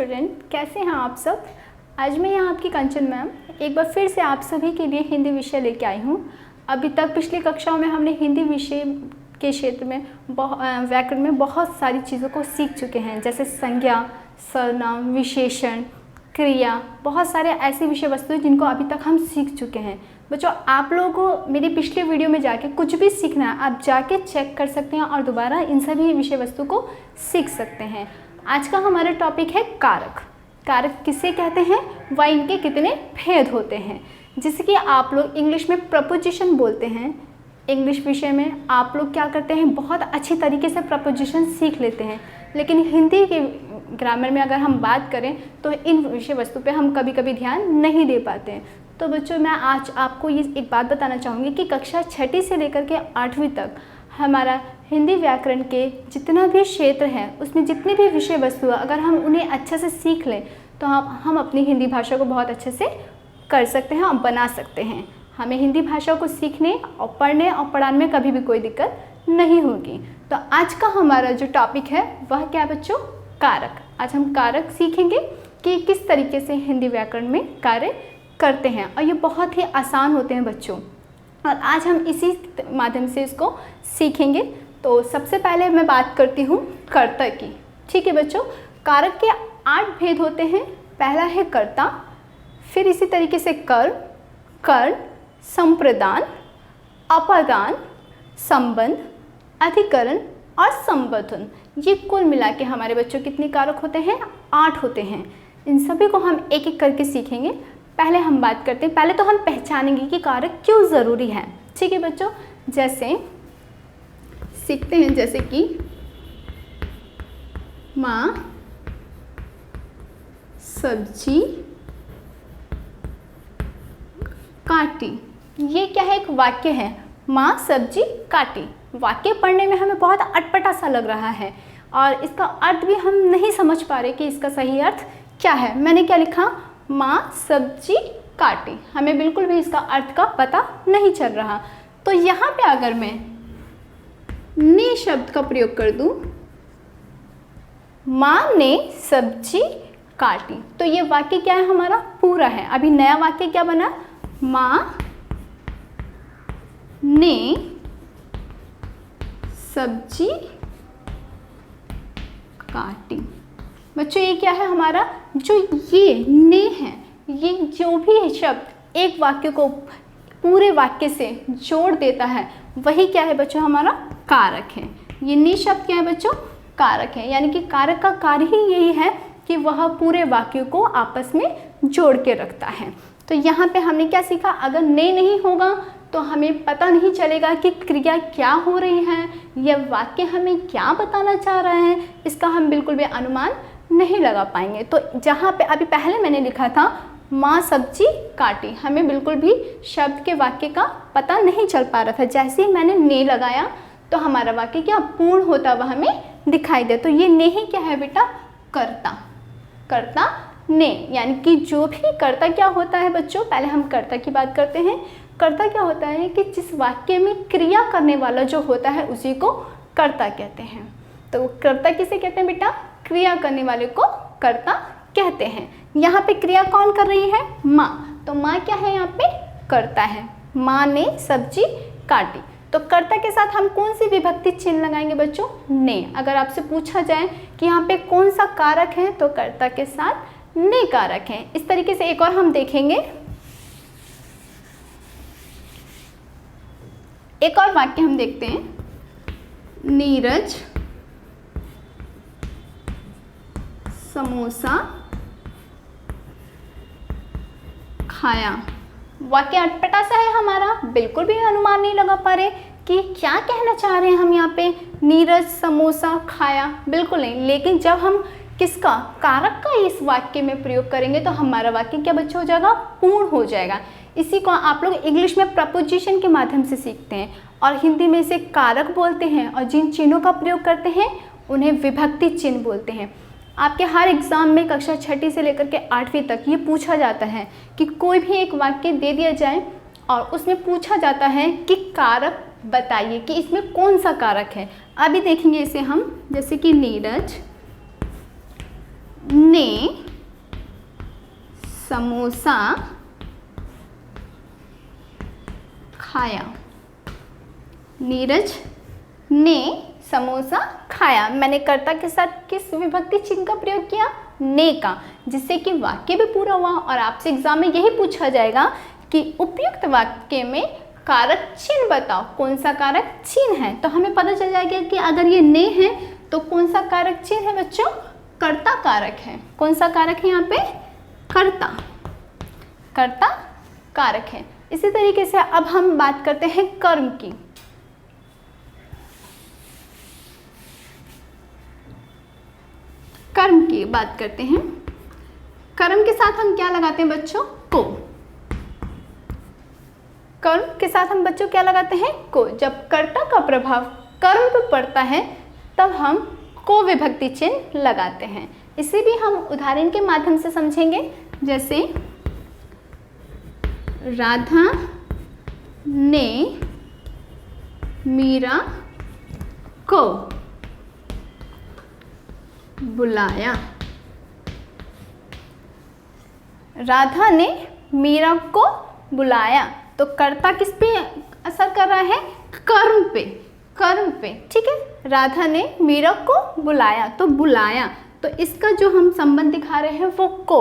Student, कैसे हैं आप सब। आज मैं यहाँ आपकी कंचन मैम एक बार फिर से आप सभी के लिए हिंदी विषय लेके आई हूँ। अभी तक पिछली कक्षाओं में हमने हिंदी विषय के क्षेत्र में व्याकरण में बहुत सारी चीज़ों को सीख चुके हैं, जैसे संज्ञा, सर्वनाम, विशेषण, क्रिया, बहुत सारे ऐसे विषय वस्तु जिनको अभी तक हम सीख चुके हैं। बच्चों, आप लोगों को मेरी पिछले वीडियो में जाके कुछ भी सीखना है, आप जाके चेक कर सकते हैं और दोबारा इन सभी विषय वस्तु को सीख सकते हैं। आज का हमारा टॉपिक है कारक। कारक किसे कहते हैं, व इनके कितने भेद होते हैं, जिसे कि आप लोग इंग्लिश में प्रपोजिशन बोलते हैं। इंग्लिश विषय में आप लोग क्या करते हैं, बहुत अच्छी तरीके से प्रपोजिशन सीख लेते हैं, लेकिन हिंदी के ग्रामर में अगर हम बात करें तो इन विषय वस्तु पे हम कभी कभी ध्यान नहीं दे पाते हैं। तो बच्चों, मैं आज आपको ये एक बात बताना चाहूँगी कि कक्षा 6ठी से लेकर के 8वीं तक हमारा हिंदी व्याकरण के जितना भी क्षेत्र है, उसमें जितनी भी विषय वस्तु है, अगर हम उन्हें अच्छे से सीख लें तो हम अपनी हिंदी भाषा को बहुत अच्छे से कर सकते हैं और बना सकते हैं। हमें हिंदी भाषा को सीखने और पढ़ने और पढ़ाने में कभी भी कोई दिक्कत नहीं होगी। तो आज का हमारा जो टॉपिक है वह क्या है बच्चों, कारक। आज हम कारक सीखेंगे कि किस तरीके से हिंदी व्याकरण में कार्य करते हैं, और ये बहुत ही आसान होते हैं बच्चों, और आज हम इसी माध्यम से इसको सीखेंगे। तो सबसे पहले मैं बात करती हूँ कर्ता की। ठीक है बच्चों, कारक के 8 भेद होते हैं। पहला है कर्ता, फिर इसी तरीके से कर, कर्ण, संप्रदान, अपादान, संबंध, अधिकरण और संबोधन। ये कुल मिला के हमारे बच्चों कितने कारक होते हैं, 8 होते हैं। इन सभी को हम एक एक करके सीखेंगे। पहले हम बात करते हैं, पहले तो हम पहचानेंगे कि कारक क्यों ज़रूरी है। ठीक है बच्चों, जैसे सीखते हैं, जैसे कि माँ सब्जी काटी। ये क्या है, एक वाक्य है, माँ सब्जी काटी। वाक्य पढ़ने में हमें बहुत अटपटा सा लग रहा है और इसका अर्थ भी हम नहीं समझ पा रहे कि इसका सही अर्थ क्या है। मैंने क्या लिखा, माँ सब्जी काटी, हमें बिल्कुल भी इसका अर्थ का पता नहीं चल रहा। तो यहाँ पे अगर मैं ने शब्द का प्रयोग कर दूं, माँ ने सब्जी काटी, तो ये वाक्य क्या है, हमारा पूरा है। अभी नया वाक्य क्या बना, माँ ने सब्जी काटी। बच्चों, ये क्या है हमारा, जो ये ने है, ये जो भी शब्द एक वाक्य को पूरे वाक्य से जोड़ देता है वही क्या है बच्चों, हमारा कारक है। ये ने शब्द क्या है बच्चों, कारक है। यानी कि कारक का कार्य ही यही है कि वह पूरे वाक्य को आपस में जोड़ के रखता है। तो यहाँ पे हमने क्या सीखा, अगर ने नहीं होगा तो हमें पता नहीं चलेगा कि क्रिया क्या हो रही है, यह वाक्य हमें क्या बताना चाह रहा है, इसका हम बिल्कुल भी अनुमान नहीं लगा पाएंगे। तो जहाँ पे अभी पहले मैंने लिखा था माँ सब्जी काटी, हमें बिल्कुल भी शब्द के वाक्य का पता नहीं चल पा रहा था। जैसे ही मैंने ने लगाया तो हमारा वाक्य क्या पूर्ण होता हुआ हमें दिखाई दे। तो ये ने ही क्या है बेटा, कर्ता। कर्ता ने, यानी कि जो भी कर्ता क्या होता है बच्चों, पहले हम कर्ता की बात करते हैं। कर्ता क्या होता है कि जिस वाक्य में क्रिया करने वाला जो होता है उसी को कर्ता कहते हैं। तो कर्ता किसे कहते हैं बेटा, क्रिया करने वाले को कर्ता कहते हैं। यहाँ पे क्रिया कौन कर रही है, माँ। तो माँ क्या है, यहाँ पे कर्ता है। माँ ने सब्जी काटी, तो कर्ता के साथ हम कौन सी विभक्ति चिन्ह लगाएंगे बच्चों, ने। अगर आपसे पूछा जाए कि यहाँ पे कौन सा कारक है तो कर्ता के साथ ने कारक है। इस तरीके से एक और हम देखेंगे, एक और वाक्य हम देखते हैं, नीरज समोसा खाया। वाक्य अटपटा सा है हमारा, बिल्कुल भी अनुमान नहीं लगा पा रहे कि क्या कहना चाह रहे हैं हम यहाँ पे, नीरज समोसा खाया, बिल्कुल नहीं। लेकिन जब हम किसका, कारक का इस वाक्य में प्रयोग करेंगे तो हमारा वाक्य क्या बच्चों हो जाएगा, पूर्ण हो जाएगा। इसी को आप लोग इंग्लिश में प्रपोजिशन के माध्यम से सीखते हैं और हिंदी में इसे कारक बोलते हैं, और जिन चिन्हों का प्रयोग करते हैं उन्हें विभक्ति चिन्ह बोलते हैं। आपके हर एग्ज़ाम में कक्षा 6ठी से लेकर के 8वीं तक ये पूछा जाता है कि कोई भी एक वाक्य दे दिया जाए और उसमें पूछा जाता है कि कारक बताइए कि इसमें कौन सा कारक है। अभी देखेंगे इसे हम, जैसे कि नीरज ने समोसा खाया। नीरज ने समोसा खाया। मैंने कर्ता के साथ किस विभक्ति चिन्ह का प्रयोग किया? ने का, जिससे कि वाक्य भी पूरा हुआ। और आपसे एग्जाम में यही पूछा जाएगा कि उपयुक्त वाक्य में कारक चिन्ह बताओ, कौन सा कारक चिन्ह है। तो हमें पता चल जाएगा कि अगर ये ने है तो कौन सा कारक चिन्ह है बच्चों? कर्ता कारक है। कौन सा कारक है यहाँ पे? कर्ता, कर्ता कारक है। इसी तरीके से अब हम बात करते हैं कर्म की। कर्म की बात करते हैं। कर्म के साथ हम क्या लगाते हैं बच्चों? को। कर्म के साथ हम बच्चों क्या लगाते हैं? को। जब कर्ता का प्रभाव कर्म पर पड़ता है तब हम को विभक्ति चिन्ह लगाते हैं। इसे भी हम उदाहरण के माध्यम से समझेंगे। जैसे राधा ने मीरा को बुलाया। राधा ने मीरा को बुलाया, तो कर्ता किस पे असर कर रहा है? कर्म पे, कर्म पे। ठीक है, राधा ने मीरा को बुलाया, तो बुलाया, तो इसका जो हम संबंध दिखा रहे हैं वो को।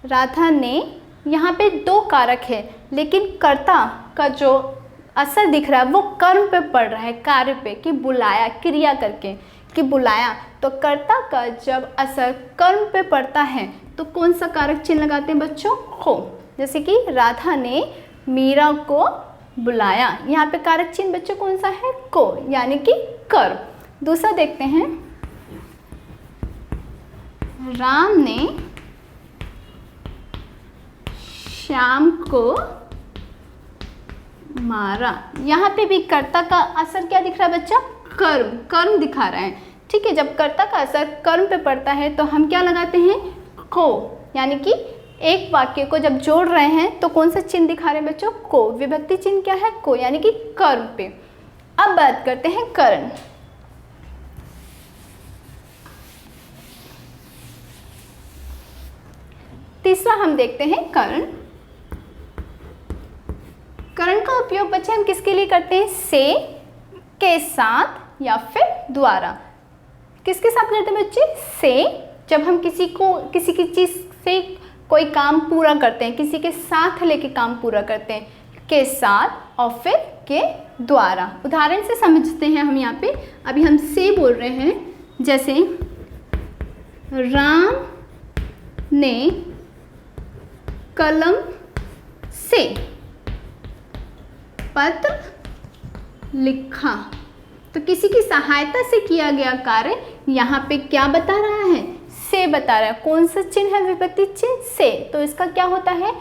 राधा ने, यहाँ पे दो कारक है लेकिन कर्ता का जो असर दिख रहा है वो कर्म पे पड़ रहा है, कार्य पे, कि बुलाया, क्रिया करके कि बुलाया। तो कर्ता का जब असर कर्म पे पड़ता है तो कौन सा कारक चिन्ह लगाते हैं बच्चों? को। जैसे कि राधा ने मीरा को बुलाया, यहाँ पे कारक चिन्ह बच्चों कौन सा है? को, यानी कि कर्म। दूसरा देखते हैं, राम ने श्याम को मारा। यहाँ पे भी कर्ता का असर क्या दिख रहा है बच्चा? कर्म, कर्म दिखा रहा है। ठीक है, जब कर्ता का असर कर्म पे पड़ता है तो हम क्या लगाते हैं? को, यानी कि एक वाक्य को जब जोड़ रहे हैं तो कौन सा चिन्ह दिखा रहे हैं बच्चों? को। विभक्ति चिन्ह क्या है? को, यानी कि कर्म पे। अब बात करते हैं करण। तीसरा हम देखते हैं करण। करण का उपयोग बच्चे हम किसके लिए करते हैं? से, के साथ या फिर द्वारा। किसके साथ करते हैं बच्चे? से। जब हम किसी की चीज़ से कोई काम पूरा करते हैं, किसी के साथ लेके काम पूरा करते हैं, के साथ और फिर के द्वारा। उदाहरण से समझते हैं हम यहाँ पे। अभी हम से बोल रहे हैं, जैसे राम ने कलम से पत्र लिखा। तो किसी की सहायता से किया गया कार्य यहाँ पे क्या बता रहा है? से बता रहा है। कौन सा चिन्ह है? विभक्ति चिन्ह से। तो इसका क्या होता है?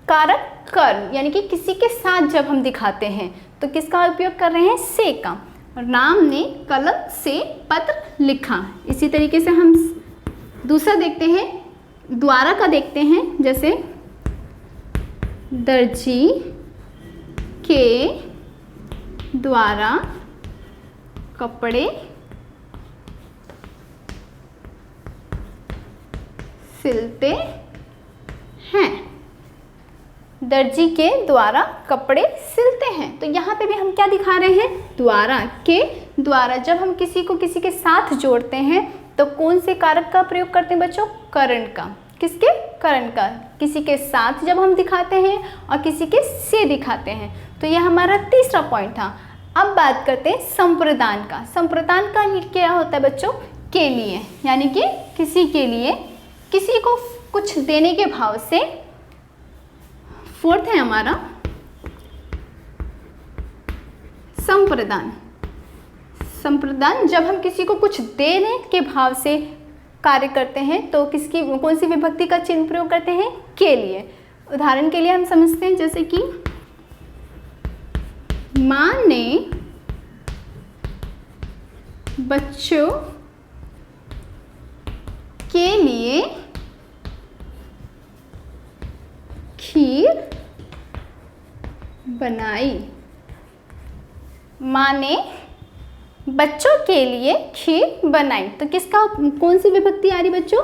कारक कर्म, यानी कि किसी के साथ जब हम दिखाते हैं तो किसका उपयोग कर रहे हैं? से का। राम ने कलम से पत्र लिखा। इसी तरीके से हम दूसरा देखते हैं, द्वारा का देखते हैं। जैसे दर्जी के द्वारा कपड़े सिलते हैं। दर्जी के द्वारा कपड़े सिलते हैं। तो यहाँ पे भी हम क्या दिखा रहे हैं? द्वारा, के द्वारा। जब हम किसी को किसी के साथ जोड़ते हैं तो कौन से कारक का प्रयोग करते हैं बच्चों? करण का। किसके? करण का। किसी के साथ जब हम दिखाते हैं और किसी के से दिखाते हैं। तो यह हमारा तीसरा पॉइंट था। अब बात करते हैं संप्रदान का। संप्रदान का क्या होता है बच्चों? के लिए, यानी कि किसी के लिए, किसी को कुछ देने के भाव से। फोर्थ है हमारा संप्रदान। संप्रदान जब हम किसी को कुछ देने के भाव से कार्य करते हैं तो किसकी, कौन सी विभक्ति का चिन्ह प्रयोग करते हैं? के लिए। उदाहरण के लिए हम समझते हैं, जैसे कि माँ ने बच्चों के लिए खीर बनाई। माँ ने बच्चों के लिए खीर बनाई। तो किसका, कौन सी विभक्ति आ रही बच्चों?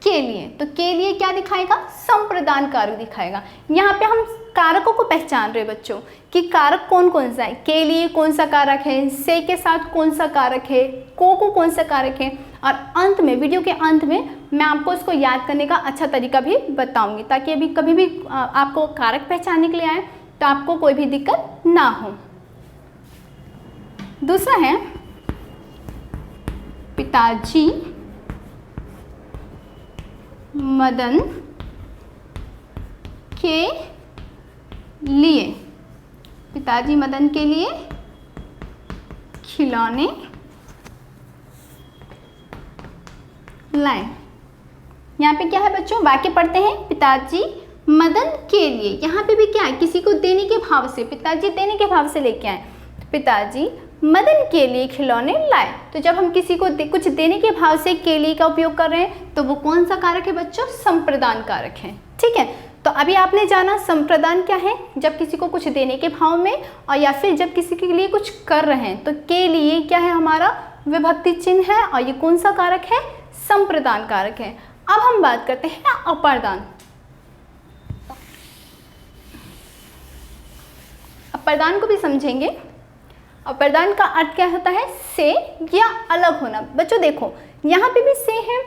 के लिए, तो के लिए क्या दिखाएगा, संप्रदान कारक दिखाएगा। यहाँ पे हम कारकों को पहचान रहे बच्चों कि कारक कौन कौन सा है, के लिए कौन सा कारक है, से के साथ कौन सा कारक है, को कौन सा कारक है, और अंत में, वीडियो के अंत में मैं आपको इसको याद करने का अच्छा तरीका भी बताऊंगी, ताकि अभी कभी भी आपको कारक पहचानने के लिए आए तो आपको कोई भी दिक्कत ना हो। दूसरा है पिताजी मदन के लिए, पिताजी मदन के लिए खिलौने लाए। यहाँ पे क्या है बच्चों, वाक्य पढ़ते हैं, पिताजी मदन के लिए। यहाँ पे भी क्या है, किसी को देने के भाव से, पिताजी देने के भाव से लेके आए, पिताजी मदन के लिए खिलौने लाए। तो जब हम किसी को कुछ देने के भाव से के लिए का उपयोग कर रहे हैं तो वो कौन सा कारक है बच्चों, संप्रदान कारक है। ठीक है, तो अभी आपने जाना संप्रदान क्या है, जब किसी को कुछ देने के भाव में और या फिर जब किसी के लिए कुछ कर रहे हैं, तो के लिए क्या है, हमारा विभक्ति चिन्ह है और ये कौन सा कारक है, संप्रदान कारक है। अब हम बात करते हैं अपर्दान। अपर्दान को भी समझेंगे। अपर्दान का अर्थ क्या होता है, से या अलग होना। बच्चों देखो, यहाँ पे भी से है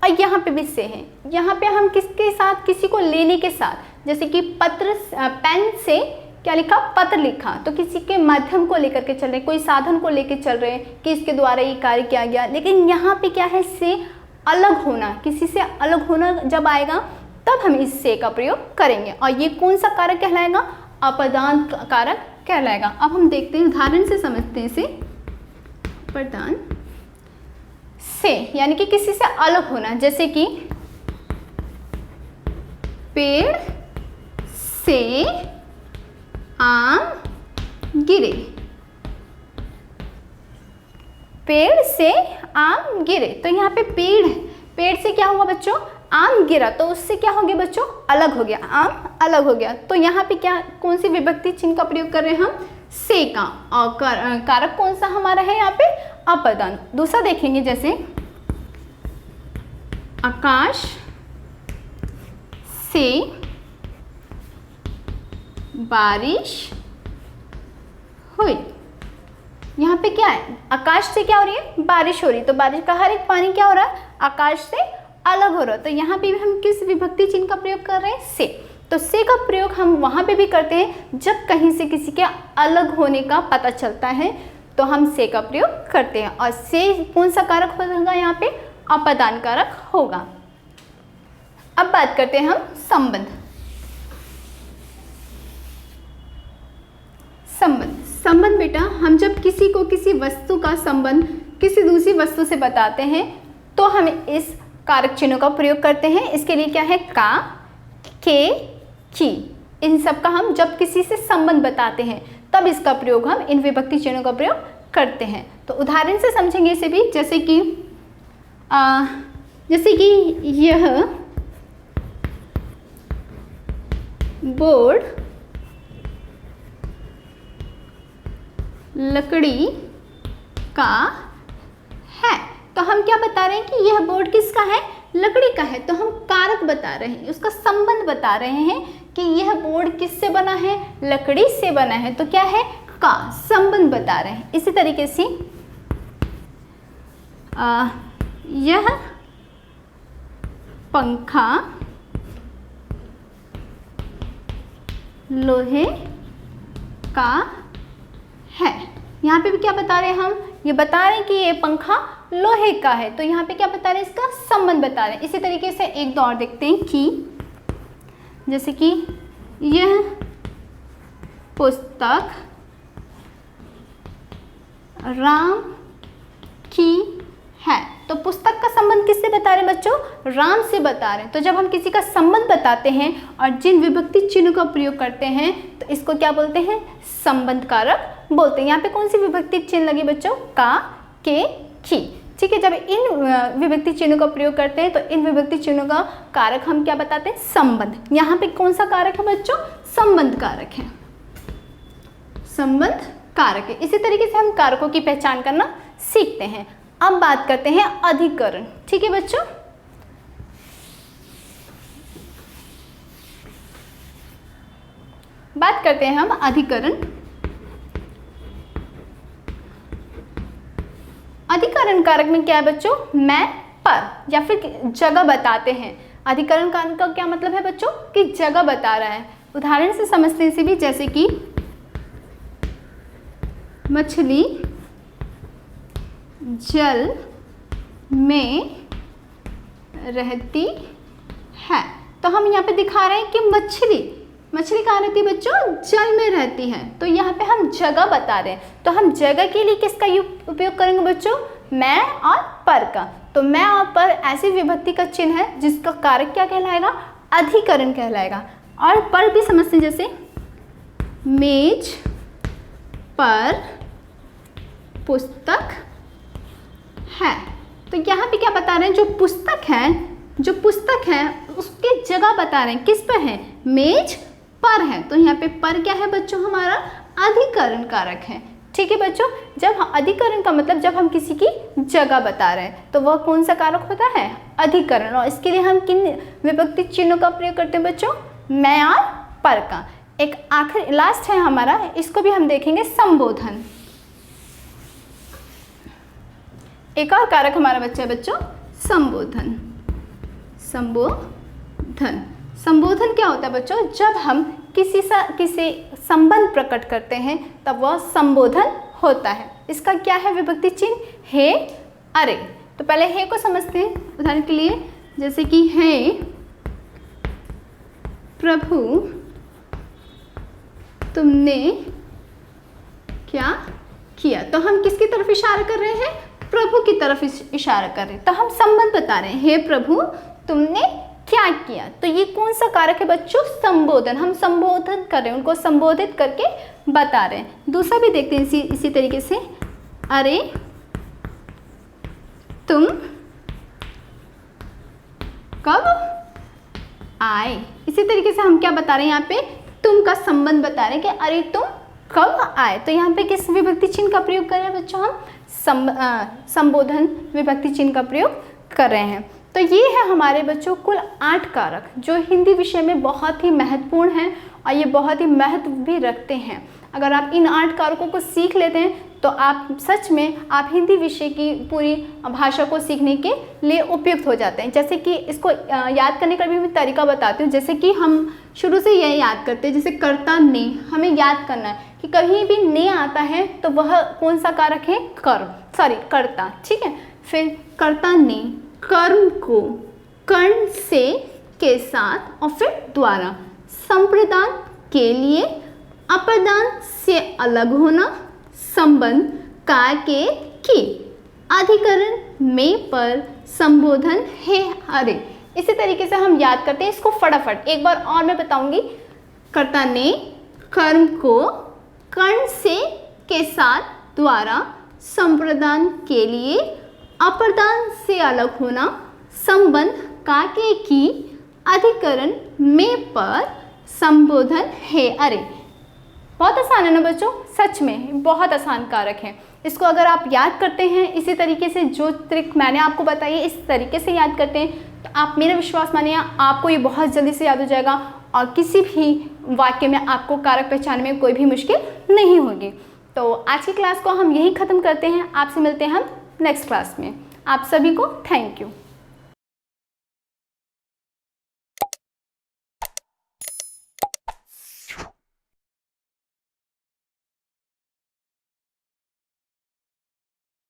और यहाँ पे भी से है। यहाँ पे हम किसके साथ, किसी को लेने के साथ, जैसे कि पत्र, पेन से क्या लिखा, पत्र लिखा, तो किसी के माध्यम को लेकर के चल रहे हैं, कोई साधन को लेकर चल रहे हैं कि इसके द्वारा ये कार्य किया गया। लेकिन यहाँ पे क्या है, से अलग होना, किसी से अलग होना जब आएगा तब हम इस से का प्रयोग करेंगे, और ये कौन सा कारक कहलाएगा, अपर्दान कारक कहलाएगा। अब हम देखते हैं, उदाहरण से समझते हैं इसे। अपर्दान से यानी कि किसी से अलग होना, जैसे कि पेड़ से आम गिरे, पेड़ से आम गिरे, तो यहाँ पे पेड़ है, पेड़ से क्या हुआ बच्चों, आम गिरा, तो उससे क्या हो गया बच्चों, अलग हो गया, आम अलग हो गया। तो यहाँ पे क्या, कौन सी विभक्ति चिन्ह का प्रयोग कर रहे हैं हम, से का, और कारक कौन सा हमारा है यहाँ पे, अपर्दान। दूसरा देखेंगे, जैसे आकाश से बारिश हुई। यहाँ पे क्या है, आकाश से क्या हो रही है, बारिश हो रही है, तो बारिश का हर एक पानी क्या हो रहा है, आकाश से अलग हो रहा है। तो यहाँ पे भी हम किस विभक्ति चिन्ह का प्रयोग कर रहे हैं, से। तो से का प्रयोग हम वहाँ पे भी करते हैं जब कहीं से किसी के अलग होने का पता चलता है, तो हम से का प्रयोग करते हैं। और से कौन सा कारक होगा यहाँ पे, अपर्दान कारक होगा। अब बात करते हैं हम संबंध। संबंध, संबंध बेटा, हम जब किसी को किसी वस्तु का संबंध किसी दूसरी वस्तु से बताते हैं तो हम इस कारक चिन्हों का प्रयोग करते हैं। इसके लिए क्या है, का, के, की, इन सब का हम जब किसी से संबंध बताते हैं तब इसका प्रयोग हम इन विभक्ति चिन्हों का प्रयोग करते हैं। तो उदाहरण से समझेंगे इसे भी, जैसे कि यह बोर्ड लकड़ी का है। तो हम क्या बता रहे हैं कि यह बोर्ड किसका है, लकड़ी का है। तो हम कारक बता रहे हैं, उसका संबंध बता रहे हैं कि यह बोर्ड किससे बना है, लकड़ी से बना है। तो क्या है, का, संबंध बता रहे हैं। इसी तरीके से यह पंखा लोहे का है। यहाँ पे भी क्या बता रहे हैं हम, ये बता रहे हैं कि ये पंखा लोहे का है। तो यहाँ पे क्या बता रहे हैं, इसका संबंध बता रहे हैं। इसी तरीके से एक दो और देखते हैं कि जैसे कि यह पुस्तक राम की है। तो पुस्तक का संबंध किससे बता रहे हैं बच्चों, राम से बता रहे हैं। तो जब हम किसी का संबंध बताते हैं और जिन विभक्ति चिन्ह का प्रयोग करते हैं तो इसको क्या बोलते हैं, संबंध कारक बोलते हैं। यहाँ पे कौन सी विभक्ति चिन्ह लगी बच्चों, का, के, की। ठीक है, जब इन विभक्ति चिन्हों का प्रयोग करते हैं तो इन विभक्ति चिन्हों का कारक हम क्या बताते हैं, संबंध। यहाँ पे कौन सा कारक है बच्चों, संबंध कारक है, संबंध कारक है। इसी तरीके से हम कारकों की पहचान करना सीखते हैं। अब बात करते हैं अधिकरण। ठीक है बच्चों, बात करते हैं हम अधिकरण। अधिकरण कारक में क्या है बच्चों, मैं, पर या फिर जगह बताते हैं। अधिकरण कारक का क्या मतलब है बच्चों कि जगह बता रहा है। उदाहरण से समझते हैं इसे भी, जैसे कि मछली जल में रहती है। तो हम यहाँ पे दिखा रहे हैं कि मछली कहाँ रहती है बच्चों, जल में रहती है। तो यहाँ पे हम जगह बता रहे हैं। तो हम जगह के लिए किसका उपयोग करेंगे बच्चों, मैं और पर का। तो मैं और पर ऐसी विभक्ति का चिन्ह है जिसका कारक क्या कहलाएगा, अधिकरण कहलाएगा। और पर भी समझते हैं, जैसे मेज पर पुस्तक है। तो यहाँ पे क्या बता रहे हैं, जो पुस्तक है उसकी जगह बता रहे हैं, किस पर है, मेज पर है। तो यहाँ पे पर क्या है बच्चों, हमारा अधिकरण कारक है। ठीक है बच्चों, जब अधिकरण का मतलब जब हम किसी की जगह बता रहे हैं तो वह कौन सा कारक होता है, अधिकरण। और इसके लिए हम किन विभक्ति चिन्हों का प्रयोग करते हैं बच्चों, मैं और पर का। एक आखिर लास्ट है हमारा, इसको भी हम देखेंगे, संबोधन। एक और कारक हमारा बच्चा है बच्चों, संबोधन। संबोधन क्या होता है बच्चों, जब हम किसी संबंध प्रकट करते हैं तब वह संबोधन होता है। इसका क्या है विभक्ति चिन्ह, हे, अरे। तो पहले हे को समझते हैं। उदाहरण के लिए जैसे कि हे प्रभु तुमने क्या किया। तो हम किसकी तरफ इशारा कर रहे हैं, प्रभु की तरफ इशारा कर रहे हैं। तो हम संबंध बता रहे हैं, हे प्रभु तुमने क्या किया। तो ये कौन सा कारक है बच्चों, संबोधन। हम संबोधन कर रहे हैं, उनको संबोधित करके बता रहे हैं। दूसरा भी देखते हैं इसी तरीके से, अरे तुम कब आए। इसी तरीके से हम क्या बता रहे हैं, यहाँ पे तुम का संबंध बता रहे हैं कि अरे तुम कब आए। तो यहाँ पे किस विभक्ति चिन्ह का प्रयोग कर रहे हैं बच्चों, हम संबोधन विभक्ति चिन्ह का प्रयोग कर रहे हैं। तो ये है हमारे बच्चों कुल 8 कारक जो हिंदी विषय में बहुत ही महत्वपूर्ण हैं और ये बहुत ही महत्व भी रखते हैं। अगर आप इन 8 कारकों को सीख लेते हैं तो आप सच में आप हिंदी विषय की पूरी भाषा को सीखने के लिए उपयुक्त हो जाते हैं। जैसे कि इसको याद करने का भी मैं तरीका बताती हूँ। जैसे कि हम शुरू से यह याद करते हैं, जैसे कर्ता ने, हमें याद करना है कि कहीं भी ने आता है तो वह कौन सा कारक है, कर्ता। ठीक है, फिर कर्ता ने कर्म को कर्ण से के साथ और फिर द्वारा, संप्रदान के लिए, अप्रदान से अलग होना, संबंध का के की, अधिकरण में पर, संबोधन है अरे। इसी तरीके से हम याद करते हैं इसको फटाफट। एक बार और मैं बताऊंगी, कर्ता ने कर्म को कर्ण से के साथ द्वारा, संप्रदान के लिए, अप्रदान से अलग होना, संबंध का के की, अधिकरण में पर, संबोधन है अरे। बहुत आसान है ना बच्चों, सच में बहुत आसान कारक है। इसको अगर आप याद करते हैं इसी तरीके से, जो ट्रिक मैंने आपको बताई है इस तरीके से याद करते हैं तो आप मेरा विश्वास मानिए आपको ये बहुत जल्दी से याद हो जाएगा और किसी भी वाक्य में आपको कारक पहचानने में कोई भी मुश्किल नहीं होगी। तो आज की क्लास को हम यहीं ख़त्म करते हैं। आपसे मिलते हैं हम नेक्स्ट क्लास में। आप सभी को थैंक यू।